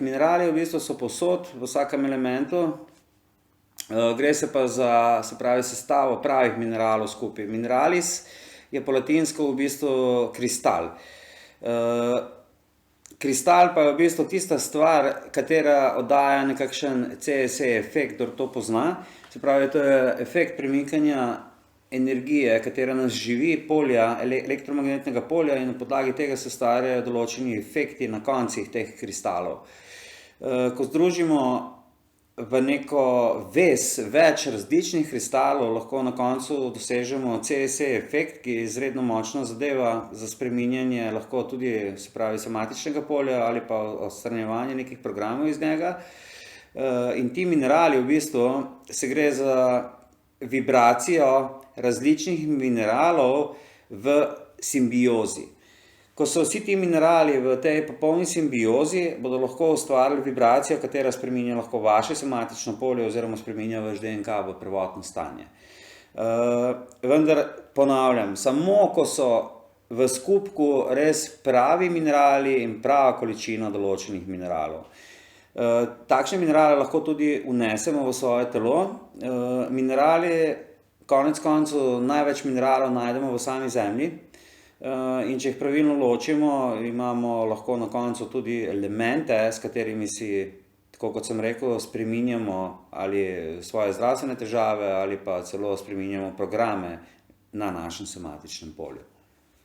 minerali v bistvu so povsod, v vsakem elementu. Gre se pa za, se pravi, sestavo pravih mineralov skupaj. Mineralis je po latinsko v bistvu kristal. Kristal pa je v bistvu tista stvar, katera oddaja nekakšen CSE efekt, kdor to pozna. Se pravi, to je efekt premikanja energije, katera nas živi, polja, elektromagnetnega polja, in na podlagi tega se ustvarjajo določeni efekti na koncih teh kristalov. Ko združimo v neko vez več različnih kristalov, lahko na koncu dosežemo CSE efekt, ki je izredno močna zadeva za spreminjanje lahko tudi, se pravi, sematičnega polja ali pa odstranjevanje nekih programov iz njega. In ti minerali v bistvu se gre za vibracijo različnih mineralov v simbiozi. Ko so vsi ti minerali v tej popolni simbiozi, bodo lahko ustvarili vibracijo, katera spreminja lahko vaše sematično polje oziroma spreminja vaš DNK v prvotno stanje. Vendar ponavljam, samo ko so v skupku res pravi minerali in prava količina določenih mineralov. Takšne minerale lahko tudi vnesemo v svoje telo. Minerali, konec koncev, največ mineralov najdemo v sami zemlji. In če jih pravilno ločimo, imamo lahko na koncu tudi elemente, s katerimi si, tako kot sem rekel, spreminjamo ali svoje zdravstvene težave ali pa celo spreminjamo programe na našem sematičnem polju.